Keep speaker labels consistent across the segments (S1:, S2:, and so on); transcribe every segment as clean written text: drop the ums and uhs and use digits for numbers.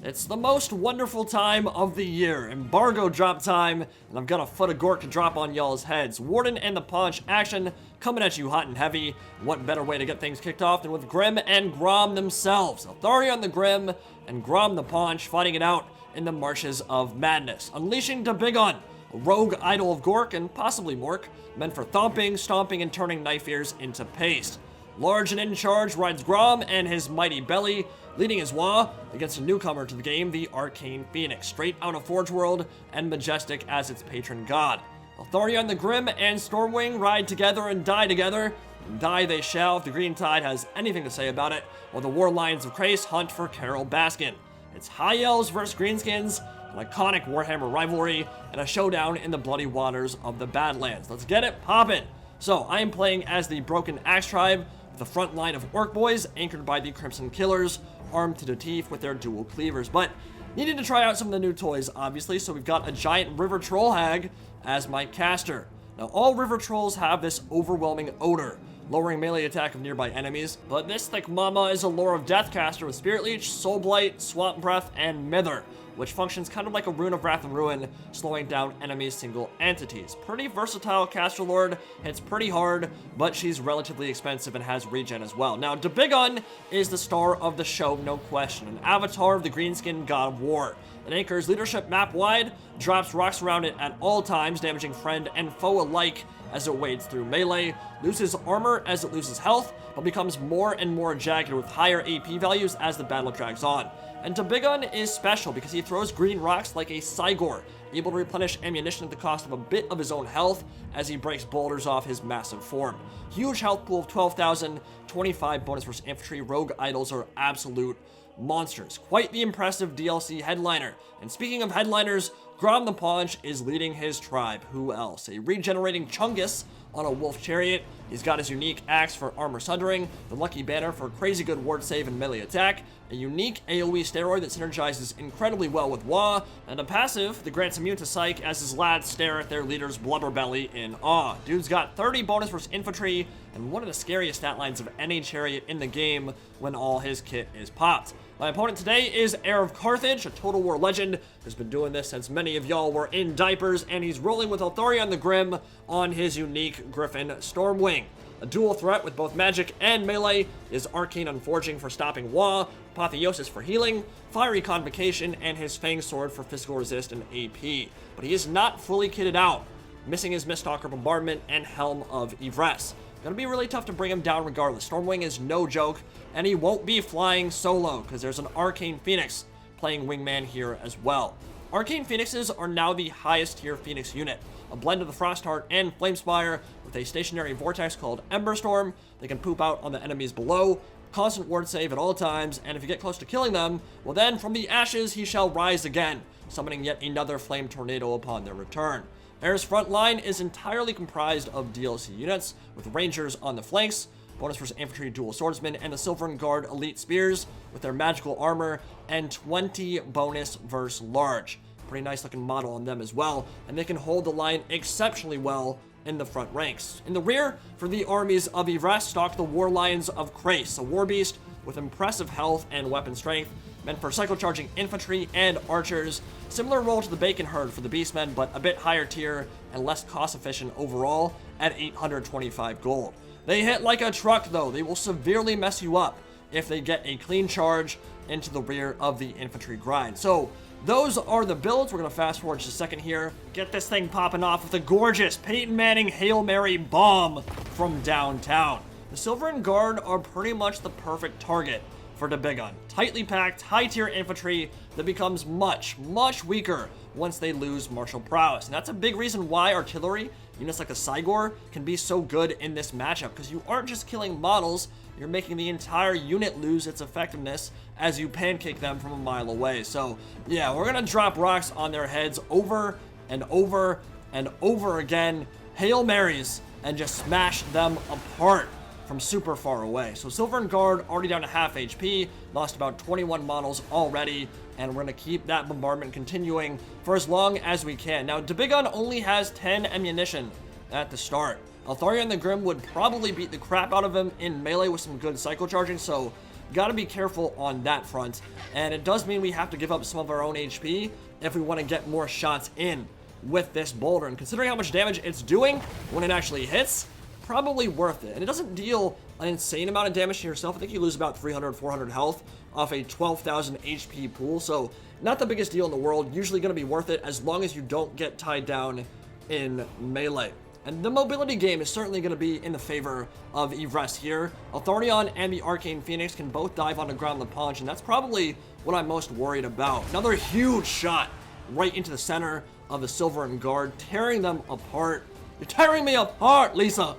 S1: It's the most wonderful time of the year, embargo drop time, and I've got a foot of GORK to drop on y'all's heads. Warden and the Paunch action coming at you hot and heavy. What better way to get things kicked off than with Grim and Grom themselves. Eltharion the Grim and Grom the Paunch fighting it out in the Marshes of Madness. Unleashing Dabigon, a rogue idol of GORK and possibly MORK, meant for thumping, stomping, and turning knife ears into paste. Large and in charge rides Grom and his mighty belly, leading his Wa against a newcomer to the game, the Arcane Phoenix, straight out of Forge World and majestic as its patron god. Eltharion the Grim and Stormwing ride together and die together, and die they shall if the Green Tide has anything to say about it, while the War Lions of Krace hunt for Carol Baskin. It's High Elves versus Greenskins, an iconic Warhammer rivalry, and a showdown in the bloody waters of the Badlands. Let's get it poppin'! So, I am playing as the Broken Axe Tribe, the front line of Orc Boys, anchored by the Crimson Killers, armed to the teeth with their dual cleavers. But needed to try out some of the new toys, obviously, so we've got a giant River Troll Hag as my caster. Now, all River Trolls have this overwhelming odor, lowering melee attack of nearby enemies, but this thick mama is a Lore of Death caster with Spirit Leech, Soul Blight, Swamp Breath, and Mither, which functions kind of like a Rune of Wrath and Ruin, slowing down enemies' single entities. Pretty versatile caster lord, hits pretty hard, but she's relatively expensive and has regen as well. Now, Dabigon is the star of the show, no question, an avatar of the Greenskin god of war. It anchors leadership map-wide, drops rocks around it at all times, damaging friend and foe alike as it wades through melee, loses armor as it loses health, but becomes more and more jagged with higher AP values as the battle drags on. And Dabigon is special because he throws green rocks like a Cygor, able to replenish ammunition at the cost of a bit of his own health as he breaks boulders off his massive form. Huge health pool of 12,000, 25 bonus versus infantry. Rogue idols are absolute monsters. Quite the impressive DLC headliner. And speaking of headliners, Grom the Paunch is leading his tribe. Who else? A regenerating Chungus on a wolf chariot. He's got his unique axe for armor sundering, the lucky banner for crazy good ward save and melee attack, a unique AoE steroid that synergizes incredibly well with Wa, and a passive that grants immune to Psych as his lads stare at their leader's blubber belly in awe. Dude's got 30 bonus versus infantry, and one of the scariest stat lines of any chariot in the game when all his kit is popped. My opponent today is Heir of Carthage, a Total War legend who's been doing this since many of y'all were in diapers, and he's rolling with Eltharion the Grim on his unique Griffin Stormwing. A dual threat with both magic and melee is Arcane Unforging for stopping Wa, Apotheosis for healing, Fiery Convocation, and his Fang Sword for physical resist and AP. But he is not fully kitted out, missing his Mistalker Bombardment and Helm of Ivresse. Gonna be really tough to bring him down regardless. Stormwing is no joke, and he won't be flying solo, because there's an Arcane Phoenix playing wingman here as well. Arcane Phoenixes are now the highest tier Phoenix unit, a blend of the Frostheart and Flamespire with a stationary vortex called Ember Storm. They can poop out on the enemies below, constant ward save at all times, and if you get close to killing them, well then, from the ashes he shall rise again, summoning yet another flame tornado upon their return. Heir's front line is entirely comprised of DLC units, with Rangers on the flanks, bonus versus infantry dual swordsmen, and the Silvern Guard elite spears with their magical armor, and 20 bonus versus large. Pretty nice looking model on them as well, and they can hold the line exceptionally well in the front ranks. In the rear, for the armies of Ivresse, stalk the War Lions of Krace, a war beast with impressive health and weapon strength, meant for cyclo-charging infantry and archers. Similar role to the Bacon Herd for the Beastmen, but a bit higher tier and less cost-efficient overall at 825 gold. They hit like a truck though. They will severely mess you up if they get a clean charge into the rear of the infantry grind. So those are the builds. We're going to fast forward just a second here. Get this thing popping off with a gorgeous Peyton Manning Hail Mary bomb from downtown. The Silvern Guard are pretty much the perfect target for Dabigon. Tightly packed, high-tier infantry that becomes much, much weaker once they lose martial prowess. And that's a big reason why artillery, units like the Cygor, can be so good in this matchup, because you aren't just killing models, you're making the entire unit lose its effectiveness as you pancake them from a mile away. So yeah, we're gonna drop rocks on their heads over and over and over again, Hail Marys, and just smash them apart from super far away. So Silvern Guard already down to half HP, lost about 21 models already, and we're gonna keep that bombardment continuing for as long as we can. Now, Dabigon only has 10 ammunition at the start. Eltharion the Grim would probably beat the crap out of him in melee with some good cycle charging, so Gotta be careful on that front, and it does mean we have to give up some of our own HP if we want to get more shots in with this boulder. And considering how much damage it's doing when it actually hits, probably worth it. And it doesn't deal an insane amount of damage to yourself. I think you lose about 300, 400 health off a 12,000 HP pool, so not the biggest deal in the world. Usually going to be worth it as long as you don't get tied down in melee. And the mobility game is certainly going to be in the favor of Yvresse here. Eltharion and the Arcane Phoenix can both dive onto Grom the Paunch, and that's probably what I'm most worried about. Another huge shot right into the center of the Silverin Guard, tearing them apart. You're tearing me apart, Lisa!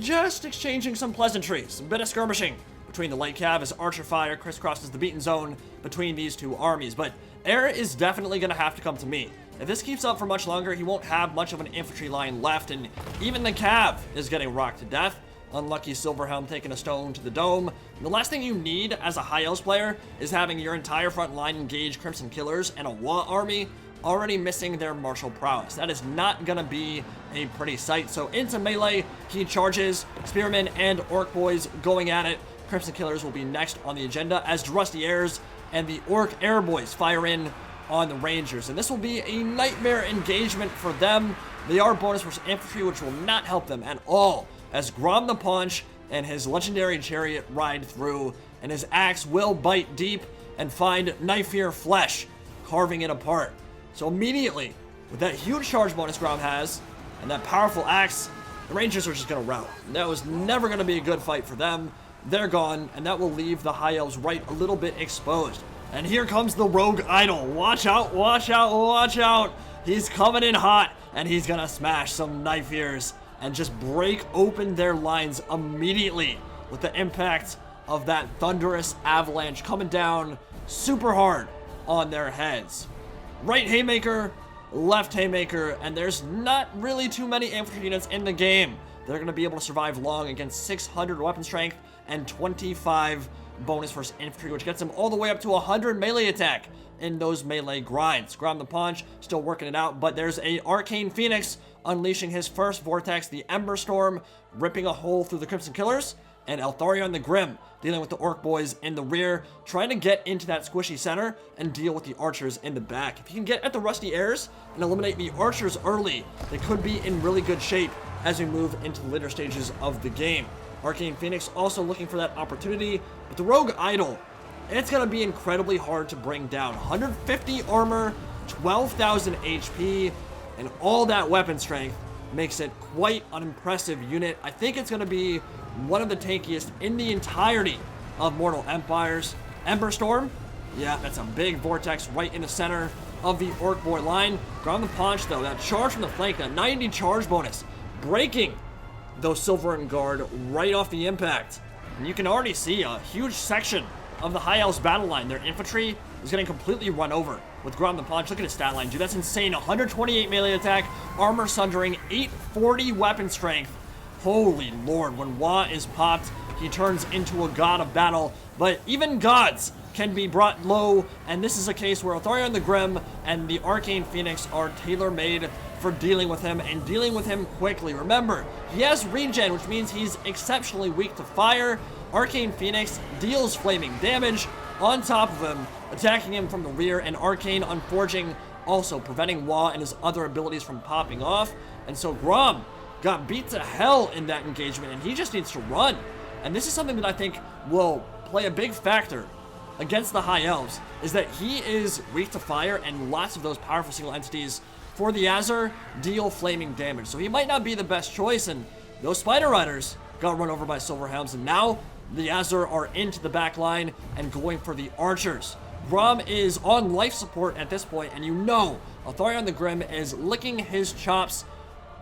S1: Just exchanging some pleasantries, a bit of skirmishing between the light cav as archer fire crisscrosses the beaten zone between these two armies, but air is definitely going to have to come to me. If this keeps up for much longer, he won't have much of an infantry line left, and even the cav is getting rocked to death. Unlucky Silverhelm taking a stone to the dome. The last thing you need as a High Elves player is having your entire front line engage Crimson Killers and a Wa army already missing their martial prowess. That is not gonna be a pretty sight. So into melee, he charges, Spearmen and Orc Boys going at it. Crimson Killers will be next on the agenda as Rusty Airs and the Orc Air Boys fire in on the Rangers. And this will be a nightmare engagement for them. They are bonus versus infantry, which will not help them at all, as Grom the Paunch and his legendary chariot ride through, and his axe will bite deep and find knife-ear flesh, carving it apart. So immediately, with that huge charge bonus Grom has, and that powerful axe, the Rangers are just going to rout. That was never going to be a good fight for them. They're gone, and that will leave the High Elves right a little bit exposed. And here comes the Rogue Idol. Watch out, watch out, watch out. He's coming in hot, and he's going to smash some knife ears and just break open their lines immediately with the impact of that thunderous avalanche coming down super hard on their heads. Right haymaker, left haymaker, and there's not really too many infantry units in the game. They're going to be able to survive long against 600 weapon strength and 25 bonus versus infantry, which gets them all the way up to 100 melee attack in those melee grinds. Grom the Paunch still working it out, but there's a Arcane Phoenix unleashing his first vortex, the Ember Storm, ripping a hole through the Crimson Killers, and Eltharion the Grim dealing with the Orc Boys in the rear, trying to get into that squishy center and deal with the archers in the back. If you can get at the Rusty Airs and eliminate the archers early, they could be in really good shape as we move into the later stages of the game. Arcane Phoenix also looking for that opportunity, but the Rogue Idol, it's going to be incredibly hard to bring down. 150 armor, 12,000 HP, and all that weapon strength makes it quite an impressive unit. I think it's going to be one of the tankiest in the entirety of Mortal Empires. Ember Storm, yeah, that's a big vortex right in the center of the Orc Boy line. Grom the Paunch, though, that charge from the flank, that 90 charge bonus, breaking those Silverin Guard right off the impact. And you can already see a huge section of the High Elves battle line. Their infantry is getting completely run over with Grom the Paunch. Look at his stat line, dude. That's insane. 128 melee attack, armor sundering, 840 weapon strength. Holy lord, when Wa is popped, he turns into a god of battle. But even gods can be brought low, and this is a case where Eltharion the Grim and the Arcane Phoenix are tailor-made for dealing with him, and dealing with him quickly. Remember, he has regen, which means he's exceptionally weak to fire. Arcane Phoenix deals flaming damage on top of him, attacking him from the rear, and Arcane Unforging also preventing Wa and his other abilities from popping off. And so Grom got beat to hell in that engagement, and he just needs to run. And this is something that I think will play a big factor against the High Elves, is that he is weak to fire, and lots of those powerful single entities for the Azure deal flaming damage. So he might not be the best choice, and those Spider Riders got run over by Silverhelms, and now the Azure are into the back line and going for the archers. Grom is on life support at this point, and you know Eltharion the Grim is licking his chops,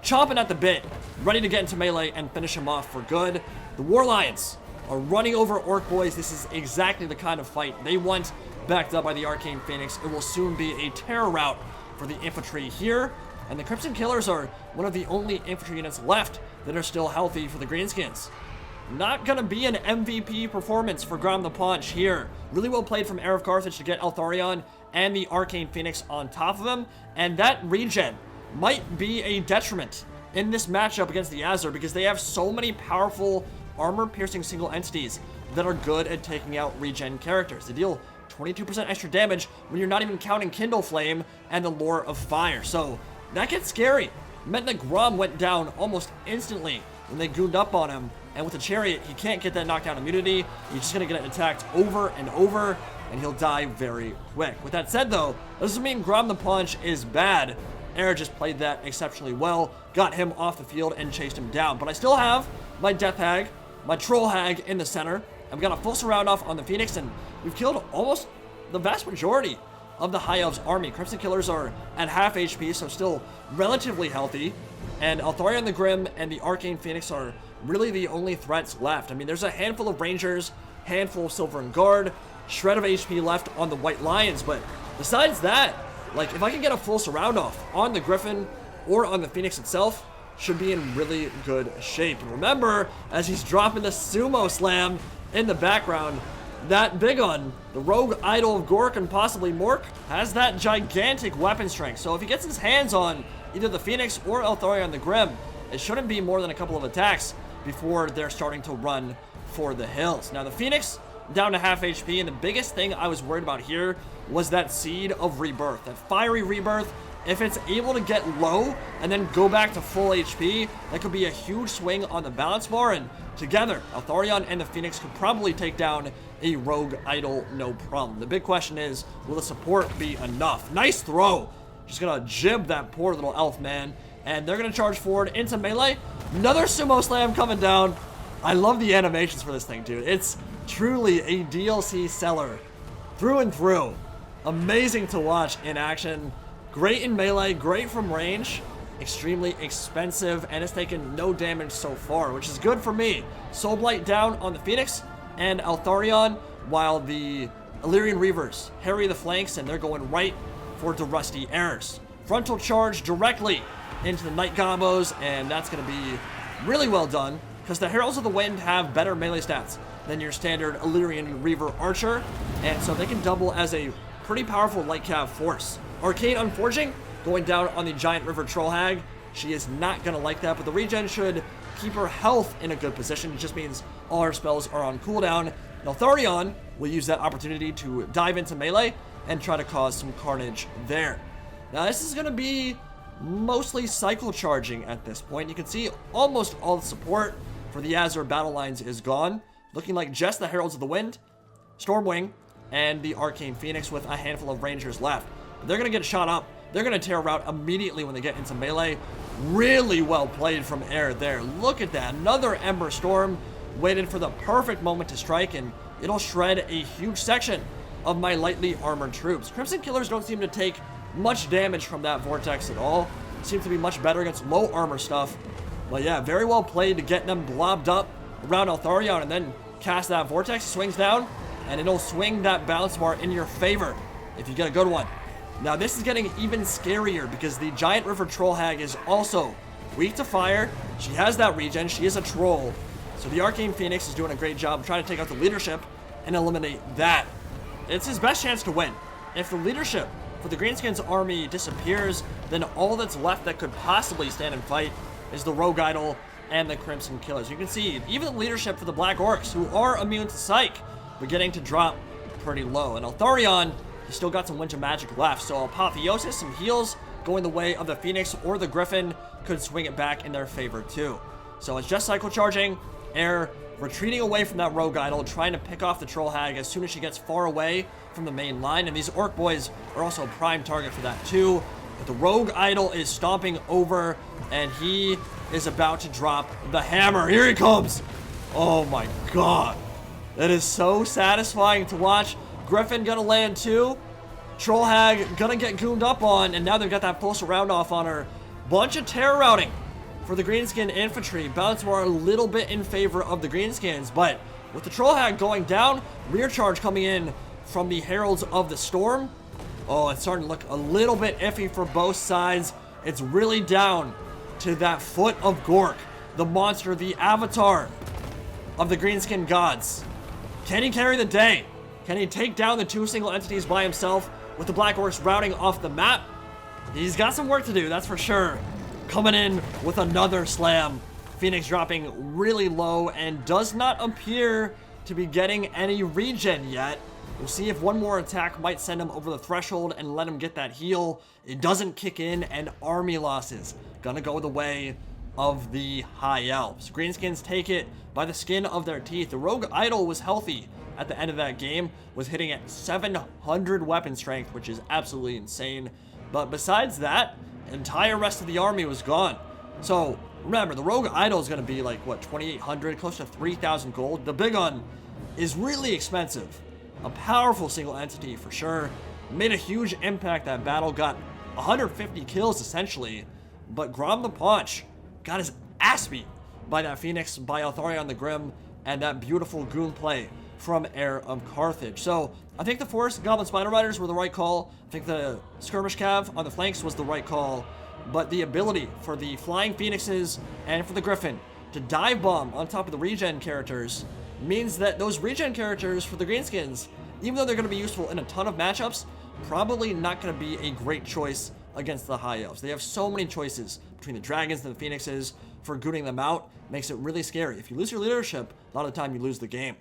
S1: chomping at the bit, ready to get into melee and finish him off for good. The War Lions are running over Orc Boys. This is exactly the kind of fight they want, backed up by the Arcane Phoenix. It will soon be a terror rout for the infantry here, and the Crimson Killers are one of the only infantry units left that are still healthy for the Greenskins. Not gonna be an MVP performance for Grom the Paunch here. Really well played from Heir of Carthage to get Eltharion and the Arcane Phoenix on top of him, and that regen might be a detriment in this matchup against the Azure because they have so many powerful armor-piercing single entities that are good at taking out regen characters. They deal 22% extra damage when you're not even counting Kindle Flame and the Lure of Fire. So that gets scary. It meant that Grom went down almost instantly when they gooned up on him. And with the Chariot, he can't get that knockdown immunity. He's just going to get attacked over and over, and he'll die very quick. With that said, though, that doesn't mean Grom the Paunch is bad. Air just played that exceptionally well, got him off the field, and chased him down. But I still have my Death Hag, my Troll Hag in the center. I've got a full surround off on the Phoenix, and we've killed almost the vast majority of the High Elves army. Crimson Killers are at half HP, so still relatively healthy. And Eltharion the Grim and the Arcane Phoenix are really the only threats left. I mean, there's a handful of Rangers, handful of Silver and Guard, shred of HP left on the White Lions, but besides that, like, if I can get a full surround off on the Griffin or on the Phoenix itself, should be in really good shape. And remember, as he's dropping the Sumo Slam in the background, that big one, the Rogue Idol of GORK and possibly MORK, has that gigantic weapon strength. So if he gets his hands on either the Phoenix or Eltharion the Grim, it shouldn't be more than a couple of attacks before they're starting to run for the hills. Now the Phoenix down to half HP, and the biggest thing I was worried about here was that Seed of Rebirth, that Fiery Rebirth. If it's able to get low and then go back to full HP, that could be a huge swing on the balance bar, and together, Eltharion and the Phoenix could probably take down a Rogue Idol, no problem. The big question is, will the support be enough? Nice throw. Just gonna jib that poor little elf, man. And they're gonna charge forward into melee. Another Sumo Slam coming down. I love the animations for this thing, dude. It's truly a DLC seller through and through. Amazing to watch in action. Great in melee, great from range. Extremely expensive, and it's taken no damage so far, which is good for me. Soul Blight down on the Phoenix and Eltharion, while the Illyrian Reavers harry the flanks, and they're going right for the Rusty Heirs. Frontal charge directly into the Night Gobbos, and that's going to be really well done, because the Heralds of the Wind have better melee stats than your standard Illyrian Reaver Archer, and so they can double as a pretty powerful light cav force. Arcane Unforging going down on the Giant River Troll Hag. She is not going to like that, but the regen should keep her health in a good position. It just means all her spells are on cooldown. Eltharion will use that opportunity to dive into melee and try to cause some carnage there. Now this is going to be mostly cycle charging at this point. You can see almost all the support for the Azure battle lines is gone, looking like just the Heralds of the Wind, Stormwing, and the Arcane Phoenix with a handful of Rangers left. But they're going to get shot up. They're going to tear route immediately when they get into melee. Really well played from Air there. Look at that. Another Ember Storm. Waited for the perfect moment to strike, and it'll shred a huge section of my lightly armored troops. Crimson Killers don't seem to take much damage from that Vortex at all. Seems to be much better against low armor stuff. But yeah, very well played to get them blobbed up around Eltharion and then cast that Vortex. Swings down, and it'll swing that balance bar in your favor if you get a good one. Now this is getting even scarier because the Giant River Troll Hag is also weak to fire. She has that regen. She is a troll. So the Arcane Phoenix is doing a great job trying to take out the leadership and eliminate that. It's his best chance to win. If the leadership for the Greenskins army disappears, then all that's left that could possibly stand and fight is the Rogue Idol and the Crimson Killers. You can see even the leadership for the Black Orcs, who are immune to Psych, beginning to drop pretty low. And Eltharion, he's still got some Winter Magic left, so Apotheosis, some heals going the way of the Phoenix or the Griffin could swing it back in their favor too. So it's just cycle charging. Air retreating away from that Rogue Idol, trying to pick off the Troll Hag as soon as she gets far away from the main line. And these Orc boys are also a prime target for that too. But the Rogue Idol is stomping over, and he is about to drop the hammer. Here he comes. Oh my god. That is so satisfying to watch. Griffin gonna land too. Troll Hag gonna get goomed up on, and now they've got that full surround off on her. Bunch of terror routing for the Greenskin infantry. Balance more a little bit in favor of the Greenskins, but with the Troll Hag going down, rear charge coming in from the Heralds of the Storm. Oh, it's starting to look a little bit iffy for both sides. It's really down to that Foot of GORK, the monster, the avatar of the Greenskin gods. Can he carry the day? Can he take down the two single entities by himself with the Black Orcs routing off the map? He's got some work to do, that's for sure. Coming in with another slam. Phoenix dropping really low and does not appear to be getting any regen yet. We'll see if one more attack might send him over the threshold and let him get that heal. It doesn't kick in, and army losses gonna go the way of the High Elves. Greenskins take it by the skin of their teeth. The Rogue Idol was healthy at the end of that game, was hitting at 700 weapon strength, which is absolutely insane. But besides that, the entire rest of the army was gone. So remember, the Rogue Idol is going to be like, what, 2,800, close to 3,000 gold. The big one is really expensive. A powerful single entity for sure. Made a huge impact that battle, got 150 kills essentially. But Grom the Paunch got his ass beat by that Phoenix, by Eltharion the Grim, and that beautiful goon play from Heir of Carthage. So I think the Forest Goblin Spider Riders were the right call. I think the Skirmish Cav on the flanks was the right call. But the ability for the Flying Phoenixes and for the Griffin to dive bomb on top of the regen characters means that those regen characters for the Greenskins, even though they're going to be useful in a ton of matchups, probably not going to be a great choice against the High Elves. They have so many choices between the Dragons and the Phoenixes for gooning them out. Makes it really scary. If you lose your leadership, a lot of the time you lose the game.